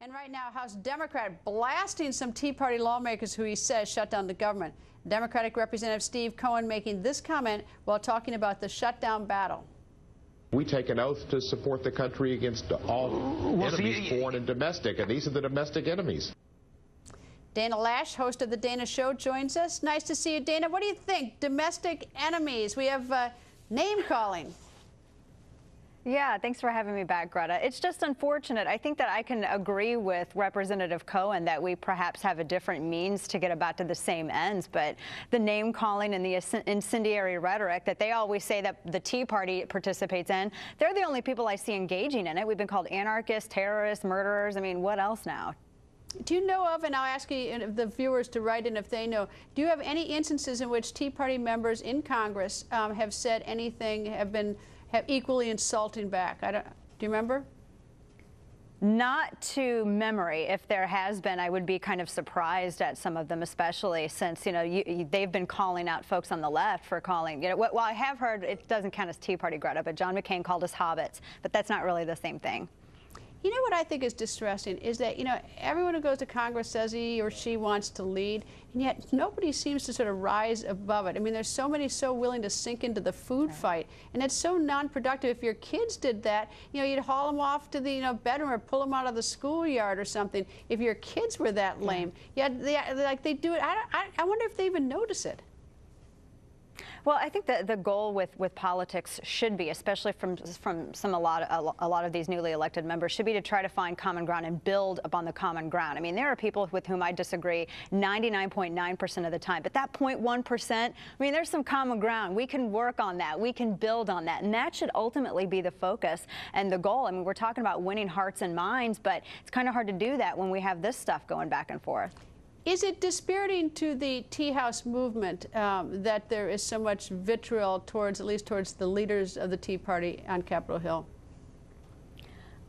And right now, House Democrat blasting some Tea Party lawmakers who he says shut down the government. Democratic Representative Steve Cohen making this comment while talking about the shutdown battle. We take an oath to support the country against all enemies, foreign and domestic, and these are the domestic enemies. Dana Loesch, host of The Dana Show, joins us. Nice to see you, Dana. What do you think? Domestic enemies. We have name calling. Yeah, thanks for having me back, Greta. It's just unfortunate. I think that I can agree with Representative Cohen that we perhaps have a different means to get about to the same ends, but the name calling and the incendiary rhetoric that they always say that the Tea Party participates in, they're the only people I see engaging in it. We've been called anarchists, terrorists, murderers. I mean, what else now? Do you know of, and I'll ask you, the viewers to write in if they know, do you have any instances in which Tea Party members in Congress have said anything, have equally insulting back? Do you remember? Not to memory. If there has been, I would be kind of surprised at some of them, especially since, you know, they've been calling out folks on the left for calling, you know, well, I have heard, it doesn't count as Tea Party, Greta, but John McCain called us hobbits, but that's not really the same thing. You know what I think is distressing is that, you know, everyone who goes to Congress says he or she wants to lead, and yet nobody seems to sort of rise above it. I mean, there's so many so willing to sink into the food fight, and it's so non-productive. If your kids did that, you know, you'd haul them off to the, you know, bedroom or pull them out of the schoolyard or something. If your kids were that lame, yet they do it. I wonder if they even notice it. Well, I think that the goal with politics should be, especially from a lot of these newly elected members, should be to try to find common ground and build upon the common ground. I mean, there are people with whom I disagree 99.9% of the time, but that 0.1%, I mean, there's some common ground. We can work on that. We can build on that, and that should ultimately be the focus and the goal. I mean, we're talking about winning hearts and minds, but it's kind of hard to do that when we have this stuff going back and forth. Is it dispiriting to the Tea House movement that there is so much vitriol towards, at least towards the leaders of the Tea Party on Capitol Hill?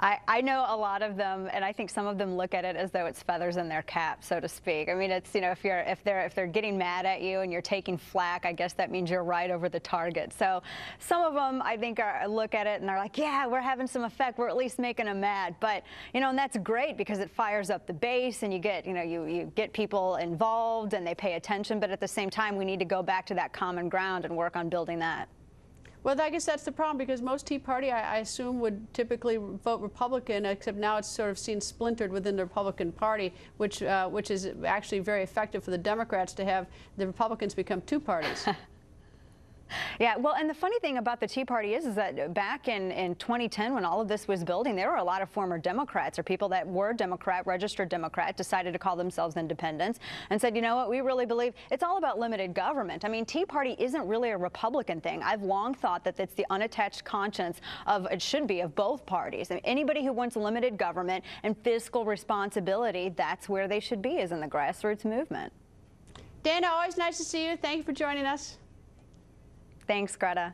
I know a lot of them, and I think some of them look at it as though it's feathers in their cap, so to speak. I mean, it's, you know, if they're getting mad at you and you're taking flack, I guess that means you're right over the target. So some of them, I think, look at it and they're like, yeah, we're having some effect. We're at least making them mad. But, you know, and that's great because it fires up the base and you get, you know, you get people involved and they pay attention. But at the same time, we need to go back to that common ground and work on building that. Well, I guess that's the problem, because most Tea Party, I assume, would typically vote Republican, except now it's sort of seen splintered within the Republican Party, which is actually very effective for the Democrats to have the Republicans become two parties. Yeah, well, and the funny thing about the Tea Party is that back in 2010, when all of this was building, there were a lot of former Democrats or people that were Democrat, registered Democrat, decided to call themselves independents and said, you know what, we really believe it's all about limited government. I mean, Tea Party isn't really a Republican thing. I've long thought that it's the unattached conscience of, it should be, of both parties. I mean, anybody who wants limited government and fiscal responsibility, that's where they should be, is in the grassroots movement. Dana, always nice to see you. Thank you for joining us. Thanks, Greta.